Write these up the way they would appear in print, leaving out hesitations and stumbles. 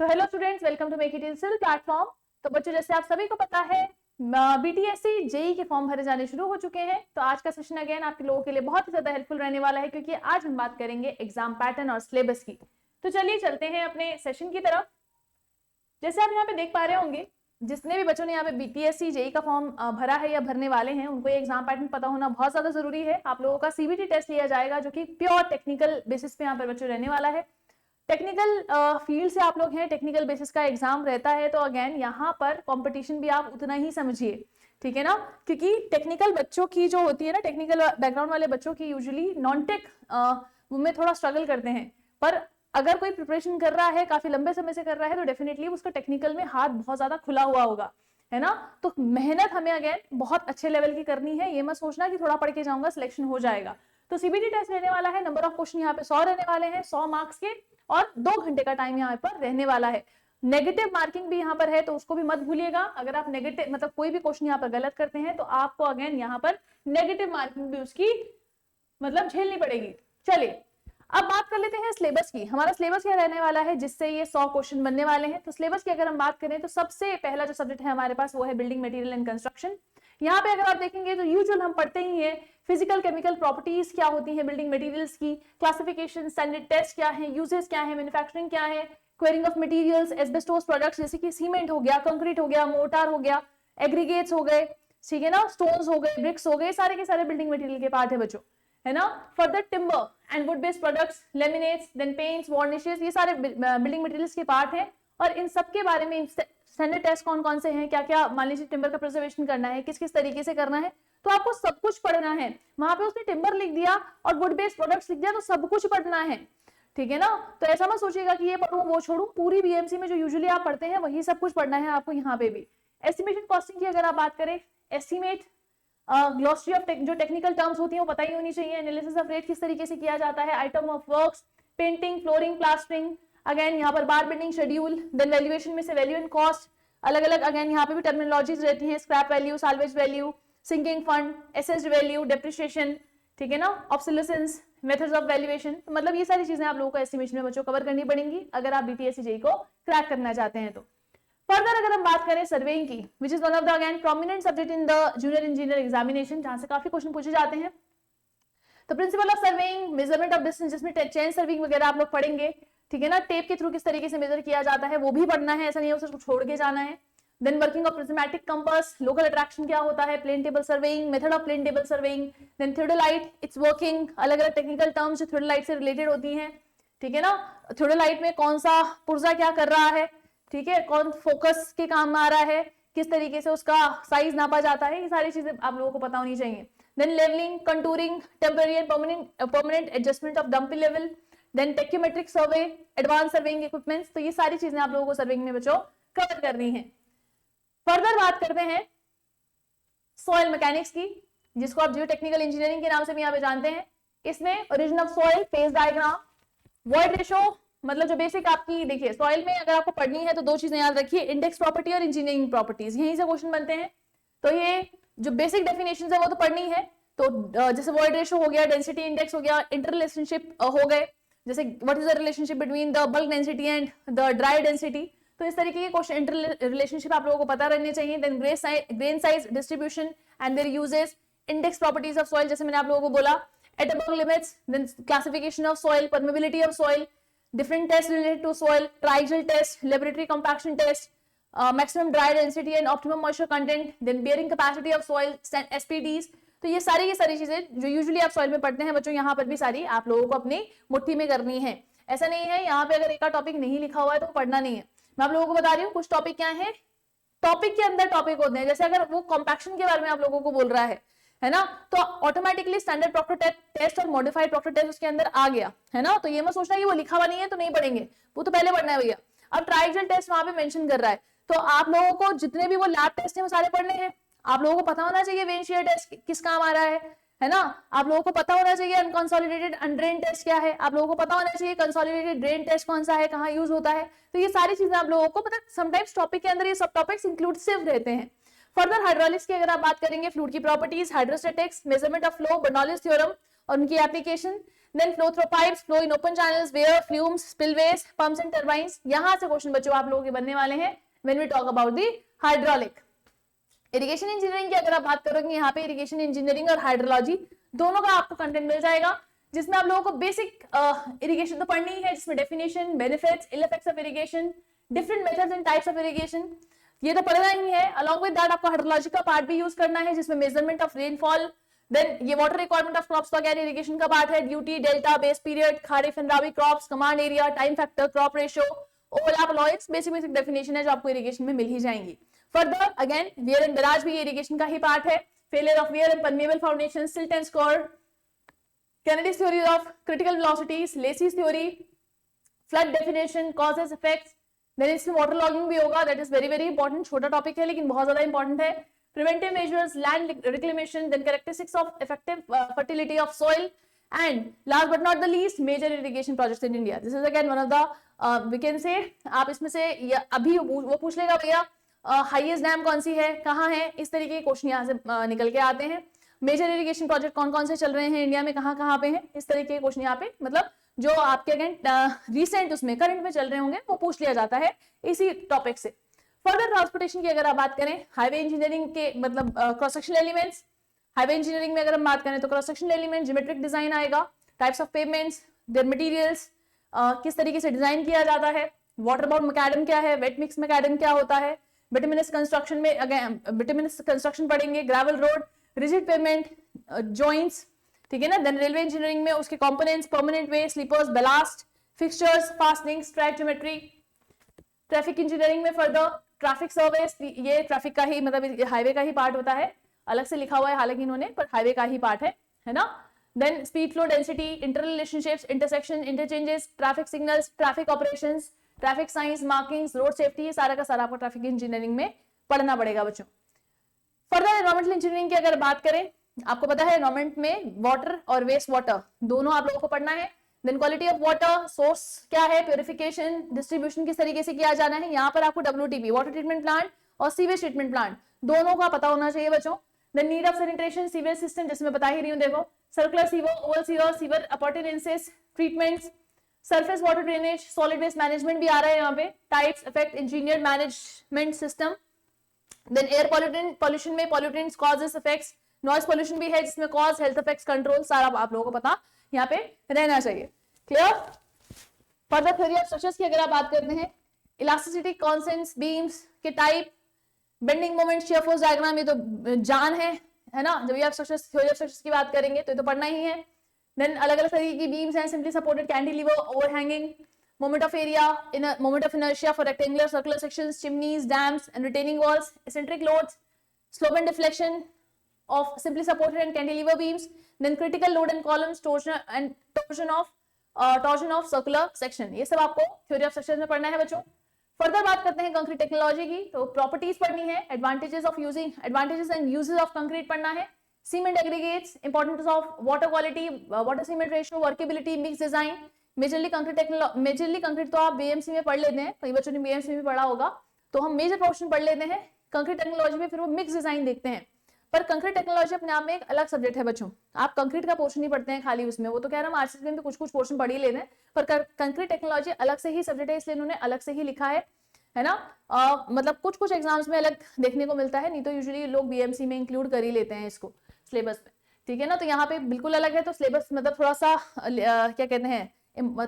तो hello students, welcome to make it easy platform. तो बच्चों, जैसे आप सभी को पता है बीटीएससी जेई के फॉर्म भरे जाने शुरू हो चुके हैं। तो आज का सेशन अगेन आप लोगों के लिए बहुत ही ज्यादा हेल्पफुल रहने वाला है, क्योंकि आज हम बात करेंगे एग्जाम पैटर्न और सिलेबस की। तो चलिए चलते हैं अपने सेशन की तरफ। जैसे आप यहाँ पे देख पा रहे होंगे, जितने भी बच्चों ने यहाँ पे बीटीएससी जेई का फॉर्म भरा है या भरने वाले हैं, उनको ये एग्जाम पैटर्न पता होना बहुत ज्यादा जरूरी है। आप लोगों का सीबीटी टेस्ट लिया जाएगा, जो कि प्योर टेक्निकल बेसिस पे यहाँ पर बच्चों रहने वाला है। टेक्निकल फील्ड से आप लोग हैं, टेक्निकल बेसिस का एग्जाम रहता है। तो अगेन यहाँ पर कंपटीशन भी आप उतना ही समझिए, ठीक है ना, क्योंकि टेक्निकल बच्चों की जो होती है ना, टेक्निकल बैकग्राउंड वाले बच्चों की यूजुअली नॉन टेक में थोड़ा स्ट्रगल करते हैं। पर अगर कोई प्रिपरेशन कर रहा है, काफी लंबे समय से कर रहा है, तो डेफिनेटली उसका टेक्निकल में हाथ बहुत ज्यादा खुला हुआ होगा, है ना। तो मेहनत हमें अगेन बहुत अच्छे लेवल की करनी है। ये मत सोचना कि थोड़ा पढ़ के जाऊंगा सिलेक्शन हो जाएगा। तो सीबीटी टेस्ट रहने वाला है, नंबर ऑफ क्वेश्चन यहाँ पे 100 रहने वाले हैं, 100 मार्क्स के, और 2 घंटे का टाइम यहाँ पर रहने वाला है। नेगेटिव मार्किंग भी यहाँ पर है, तो उसको भी मत भूलिएगा। अगर आप नेगेटिव मतलब कोई भी क्वेश्चन यहाँ पर गलत करते हैं, तो आपको अगेन यहाँ पर नेगेटिव मार्किंग भी उसकी मतलब झेलनी पड़ेगी। चलिए अब बात कर लेते हैं सिलेबस की। हमारा सिलेबस क्या रहने वाला है, जिससे ये 100 क्वेश्चन बनने वाले हैं। तो सिलेबस की अगर हम बात करें, तो सबसे पहला जो सब्जेक्ट है हमारे पास, वो है बिल्डिंग मटेरियल एंड कंस्ट्रक्शन। यहाँ पे अगर आप देखेंगे तो यूजुअल हम पढ़ते ही है फिजिकल केमिकल प्रॉपर्टीज क्या होती है बिल्डिंग मटेरियल्स की, क्लासिफिकेशन, स्टैंडर्ड टेस्ट क्या है, यूजेस क्या है, मैन्युफैक्चरिंग क्या है, quarrying of materials, asbestos products जैसे कि सीमेंट हो गया, कंक्रीट हो गया, मोर्टार हो गया, एग्रीगेट्स हो गए, ठीक है ना, स्टोन्स हो गए, ब्रिक्स हो गए, सारे के सारे बिल्डिंग मटेरियल के पार्ट है बच्चों, है ना। Further timber and wood based products, laminates, then paints, varnishes, ये सारे बिल्डिंग मटेरियल्स के पार्ट हैं। और इन सब के बारे में स्टैंडर्ड टेस्ट कौन कौन से हैं, क्या क्या, मान लीजिए टिम्बर का प्रिजर्वेशन करना है, किस किस तरीके से करना है, तो आपको सब कुछ पढ़ना है। वहां पे उसने टिम्बर लिख दिया और वुड बेस्ड प्रोडक्ट्स लिख दिया, तो सब कुछ पढ़ना है, ठीक है ना। तो ऐसा मत सोचिएगा कि ये पढ़ूं वो छोड़ूं, पूरी बीएमसी में जो यूजुअली आप पढ़ते हैं वही सब कुछ पढ़ना है आपको यहाँ पे भी। एस्टिमेशन कॉस्टिंग की अगर आप बात करें, एस्टिमेट, ग्लॉसरी ऑफ जो टेक्निकल टर्म्स होती हैं वो पता ही होनी चाहिए, एनालिसिस ऑफ रेट किस तरीके से किया जाता है, item of works, painting, flooring, plastering, again यहाँ पर बार बिल्डिंग शेड्यूल, देन वैल्यूएशन में से वैल्यू एंड कॉस्ट, अलग अलग अगेन यहाँ पे भी टर्मिनोलॉजीज रहती हैं, scrap value, salvage value, sinking fund, assessed value, depreciation, ठीक है ना, ऑब्सोलेसेंस, मेथड्स ऑफ वैल्यूएशन। तो मतलब ये सारी चीजें आप लोगों को एस्टिमेशन में बच्चों कवर करनी पड़ेंगी अगर आप बीटीएससी जेईई को क्रैक करना चाहते हैं। तो फर्दर अगर हम बात करें सर्वेइंग की, which is one of the again prominent subject in the junior engineer examination, जहां से काफी क्वेश्चन पूछे जाते हैं। तो principle of surveying, measurement of distance, जिसमें चेन सर्विंग वगैरह आप लोग पढ़ेंगे, ठीक है ना, टेप के थ्रू किस तरीके से मेजर किया जाता है वो भी पढ़ना है, ऐसा नहीं है उसको छोड़ के जाना है। Then working of prismatic compass, local attraction क्या होता है, plane table surveying, method of plane table surveying, then theodolite, its working, अलग अलग टेक्निकल टर्म्स जो थियोडोलाइट से रिलेटेड होती हैं, ठीक है ना। थियोडोलाइट में कौन सा पुर्जा क्या कर रहा है, ठीक है, कौन फोकस के काम में आ रहा है, किस तरीके से उसका साइज नापा जाता है, ये सारी चीजें आप लोगों को पता होनी चाहिए। Then levelling, contouring, temporary and permanent adjustment of dumpy level, then tacheometric survey, advance surveying equipments. तो ये सारी चीजें आप लोगों को सर्वेइंग में बच्चों कवर करनी है। फर्दर बात करते हैं सॉइल मैकेनिक्स की, जिसको आप जियो टेक्निकल इंजीनियरिंग के नाम से भी यहाँ पे जानते हैं। इसमें origin of soil, phase diagram, void ratio, मतलब जो बेसिक आपकी देखिए सॉइल में अगर आपको पढ़नी है तो 2 चीजें याद रखिए, इंडेक्स प्रॉपर्टी और इंजीनियरिंग प्रॉपर्टीज, यहीं से क्वेश्चन बनते हैं। तो ये जो बेसिक डेफिनेशन है वो तो पढ़नी है। तो जैसे वॉइड रेशो हो गया, डेंसिटी इंडेक्स हो गया, इंटर रिलेशनशिप हो गए, जैसे what is the relationship between the bulk density and the dry density. तो इस तरीके के क्वेश्चन इंटर रिलेशनशिप आप लोगों को पता रहने चाहिए। Then grain size distribution and their uses, index properties of soil, जैसे मैंने आप लोगों को बोला, atomic limits, then classification of soil, permeability of soil, different tests related to soil, triaxial test, laboratory compaction test, maximum dry density and optimum moisture content, then bearing capacity of soil, SPDs। तो ये सारी चीजें जो usually आप soil में पढ़ते हैं बच्चों, यहाँ पर भी सारी आप लोगों को अपनी मुट्ठी में करनी है। ऐसा नहीं है यहाँ पे अगर एक टॉपिक नहीं लिखा हुआ है तो पढ़ना नहीं है। मैं आप लोगों को बता रही हूँ कुछ टॉपिक क्या है, टॉपिक के अंदर टॉपिक होते हैं। जैसे अगर वो कॉम्पैक्शन के बारे में आप लोगों को बोल रहा है ना, तो ऑटोमेटिकली स्टैंडर्ड प्रॉक्टर टेस्ट और मॉडिफाइड प्रॉक्टर टेस्ट उसके अंदर आ गया, है ना। तो ये मत सोचना कि वो लिखा हुआ नहीं है तो नहीं पढ़ेंगे, वो तो पहले पढ़ना है भैया। अब ट्राइएक्सियल टेस्ट वहां पे मेंशन कर रहा है, तो आप लोगों को जितने भी वो लैब टेस्ट है वो सारे पढ़ने हैं। आप लोगों को पता होना चाहिए वेन शेयर टेस्ट किस काम आ रहा है ना। आप लोगों को पता होना चाहिए अनकंसोलिडेटेड अनड्रेन टेस्ट क्या है, आप लोगों को पता होना चाहिए कंसोलिडेटेड ड्रेन टेस्ट कौन सा है, कहाँ यूज होता है। तो ये सारी चीजें आप लोगों को मतलब समटाइम्स टॉपिक के अंदर ये सब टॉपिक्स इंक्लूसिव रहते हैं। फर्दर हाइड्रोलिक्स की अगर आप बात करेंगे, फ्लूइड की properties, hydrostatics, measurement of flow, Bernoulli's theorem और उनकी application, then flow through pipes, flow in open channels, weir, flumes, spillways, pumps and turbines. यहां से क्वेश्चन बच्चों आप लोगों के बनने वाले हैं when we talk about the hydraulic. Irrigation engineering की अगर आप बात करोगे, यहाँ पे इरिगेशन इंजीनियरिंग और हाइड्रोलॉजी दोनों का आपको कंटेंट मिल जाएगा, जिसमें आप लोगों को बेसिक इरिगेशन तो पढ़नी ही है, जिसमें definition, benefits, ill effects of irrigation, different methods and types of irrigation, ये तो पढ़ना ही है। अलॉन्ग विद दैट आपको हाइड्रोलॉजी का पार्ट भी यूज करना है, जिसमें मेजरमेंट ऑफ रेनफॉल, देन ये वाटर रिक्वायरमेंट ऑफ क्रॉप्स वगैरह इरिगेशन का पार्ट है, duty, delta, base period, kharif and rabi crops, command area, time factor, crop ratio, overlap lloyds, basic definition है जो आपको इरिगेशन में मिल ही जाएंगी। Further again wear and barrage भी इरिगेशन का ही पार्ट है, failure of wear and permeable foundation, silt and score, Kennedy's theory of critical velocities, Lacey's theory, flood definition, causes, effects, then इसमें water logging भी होगा, that is very very important, छोटा topic है लेकिन बहुत ज्यादा important है, preventive measures, land reclamation, then characteristics of effective fertility of soil, and last but not the least major irrigation projects in India. This is again one of the we can say, आप इसमें से अभी वो पूछ लेगा भैया highest dam कौन सी है, कहाँ है, इस तरीके के क्वेश्चन यहाँ से निकल के आते हैं। मेजर इरिगेशन प्रोजेक्ट कौन कौन से चल रहे हैं इंडिया में, कहाँ कहाँ पे हैं, इस तरीके के क्वेश्चन यहाँ पे मतलब जो आपके अगेन रिसेंट उसमें करंट में चल रहे होंगे वो पूछ लिया जाता है इसी टॉपिक से। फर्दर ट्रांसपोर्टेशन की अगर आप बात करें, हाईवे इंजीनियरिंग के मतलब cross sectional elements, highway engineering में अगर हम बात करें तो cross sectional element, geometric design आएगा, types of pavements, their materials, किस तरीके से डिजाइन किया जाता है, वाटर बाउंड मैकेडम क्या है, वेट मिक्स मैकेडम क्या होता है, बिटुमिनस कंस्ट्रक्शन में अगेन बिटुमिनस कंस्ट्रक्शन पढ़ेंगे, gravel road, rigid pavement, joints, ठीक है ना। देन रेलवे इंजीनियरिंग में उसके components, permanent way, sleepers, ballast, fixtures, fastenings, track geometry. Traffic engineering में फर्दर ट्रैफिक सर्विस, ये ट्रैफिक का ही मतलब हाईवे का ही पार्ट होता है, अलग से लिखा हुआ है हालांकि इन्होंने, पर हाईवे का ही पार्ट है ना। Then speed, flow, density, inter relationships, intersection, interchanges, traffic signals, traffic operations, traffic science, markings, road safety, ये सारा का सारा आपको ट्रैफिक इंजीनियरिंग में पढ़ना पड़ेगा बच्चों। फर्दर एनवायरमेंटल इंजीनियरिंग की अगर बात करें, आपको पता है एनवायरमेंट में वाटर और वेस्ट वाटर दोनों आप लोगों को पढ़ना है। Then quality of water, source क्या है, प्यूरिफिकेशन, डिस्ट्रीब्यूशन किस तरीके से किया जाना है, यहाँ पर आपको WTP वाटर ट्रीटमेंट प्लांट और सीवेज ट्रीटमेंट प्लांट दोनों का पता होना चाहिए बच्चों। Then need of sanitation, sewage system जिसमें बता ही रही हूँ, देखो circular sewer, oval sewer, sewer appurtenances, treatments, surface water drainage, solid waste management भी आ रहा है यहाँ पे, types, effect, engineer management system. Then air pollution में pollutants, causes, effects, noise pollution भी है जिसमें कॉज, हेल्थ इफेक्ट्स, कंट्रोल, सारा आप लोगों को पता यहाँ पे रहना चाहिए। Clear. Further theory of structures की अगर आप बात करते हैं, इलास्टिसिटी, कॉन्सेंट्स, बीम्स के type, bending moment, shear force diagram, ये तो जान है ना, जब ये आप स्ट्रक्चर्स थ्योरी ऑफ स्ट्रक्चर्स की बात करेंगे तो ये तो पढ़ना ही है। देन अलग अलग तरीके की बीम्स हैं, simply supported, cantilever, overhanging, moment of area, in a moment of inertia for rectangular, circular sections, chimneys, dams and retaining walls, eccentric loads, slope and deflection of simply supported and cantilever beams, then critical load and columns, torsion of circular section, ये सब आपको theory of structures में पढ़ना है बच्चों। Further बात करते हैं कंक्रीट टेक्नोलॉजी की, तो प्रॉपर्टीज पढ़नी है, advantages and uses of concrete पढ़ना है, cement aggregates, importance of water quality, water cement ratio, workability, mix design, majorly concrete तो आप बीएमसी में पढ़ लेते हैं, कई बच्चों ने बीएमसी में पढ़ा होगा, तो हम मेजर पोर्शन पढ़ लेते हैं कंक्रीट टेक्नोलॉजी में, फिर वो मिक्स डिजाइन देखते हैं। पर कंक्रीट टेक्नोलॉजी अपने आप में एक अलग सब्जेक्ट है बच्चों, आप कंक्रीट का पोर्शन नहीं पढ़ते हैं खाली उसमें, वो तो कह रहा हूँ आरसीसी में भी कुछ पोर्शन पढ़ ही लेते हैं, पर कंक्रीट टेक्नोलॉजी अलग से ही सब्जेक्ट है, इसलिए उन्होंने अलग से ही लिखा है ना। मतलब कुछ एग्जाम्स में अलग देखने को मिलता है, नहीं तो यूजुअली लोग बीएमसी में इंक्लूड कर ही लेते हैं इसको सिलेबस में, ठीक है ना। तो यहाँ पे बिल्कुल अलग है, तो सिलेबस मतलब थोड़ा सा क्या कहते हैं,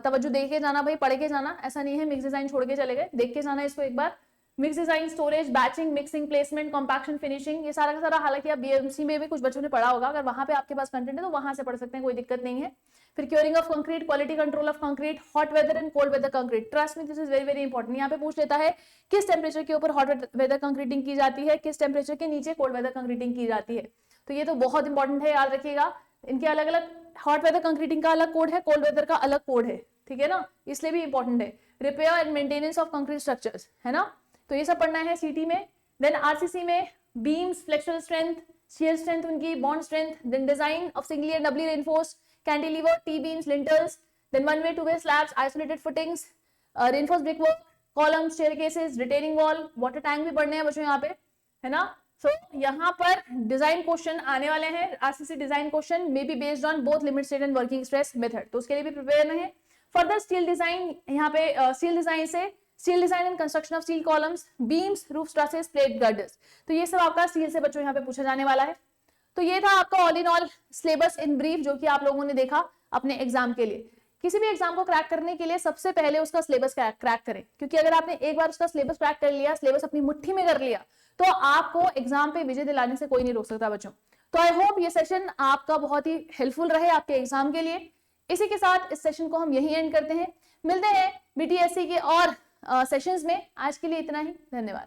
तवज्जो दे के जाना भाई, पढ़ के जाना, ऐसा नहीं है मिक्स डिजाइन छोड़ के चले गए, देख के जाना इसको एक बार। Mix design, storage, batching, mixing, placement, compaction, finishing, ये सारा का सारा, हालांकि आप बीएमसी में भी कुछ बच्चों ने पढ़ा होगा, अगर वहां पे आपके पास कंटेंट है तो वहां से पढ़ सकते हैं, कोई दिक्कत नहीं है। फिर curing of concrete, quality control of concrete, hot weather and cold weather concrete, trust में this is very very important, यहाँ पे पूछ लेता है किस टेम्परेचर के ऊपर हॉट वेदर कंक्रीटिंग की जाती है, किस टेम्परेचर के नीचे कोल्ड वेदर कंक्रीटिंग की जाती है, तो ये तो बहुत इंपॉर्टेंट है, याद रखिएगा। इनके अलग अलग, हॉट वेदर कंक्रीटिंग का अलग कोड है, कोल्ड वेदर का अलग कोड है, ठीक है ना, इसलिए भी इंपॉर्टेंट है। Repair and maintenance of concrete structures, है ना, तो ये सब पढ़ना है सीटी में। देन आरसीसी में beams, flexural strength, shear strength उनकी, bond strength, then design of singly and doubly reinforced cantilever, T beams, lintels, then one way two way slabs, isolated footings, reinforced brickwork, columns, staircases, retaining wall, water tank भी पढ़ने हैं बच्चों यहाँ पे, है ना। सो यहाँ पर डिजाइन क्वेश्चन आने वाले हैं, RCC design question may be based on both limit state and working stress method, तो उसके लिए भी प्रिपेयर रहें। फर्दर स्टील डिजाइन, यहाँ पे स्टील डिजाइन से steel design and construction of steel columns, beams, roof trusses, plate girders, तो ये सब आपका स्टील से बच्चों यहाँ पे पूछा जाने वाला है। तो ये था आपका all in all syllabus in brief जो कि आप लोगों ने देखा अपने एग्जाम के लिए। किसी भी एग्जाम को क्रैक करने के लिए सबसे पहले उसका सिलेबस क्रैक करें, क्योंकि अगर आपने एक बार उसका सिलेबस क्रैक कर लिया, सिलेबस अपनी मुट्ठी में कर लिया, तो आपको एग्जाम पे विजय दिलाने से कोई नहीं रोक सकता बच्चों। तो आई होप ये सेशन आपका बहुत ही हेल्पफुल रहे आपके एग्जाम के लिए। इसी के साथ इस सेशन को हम यही एंड करते हैं। मिलते हैं बीटीएससी के और सेशंस में। आज के लिए इतना ही, धन्यवाद।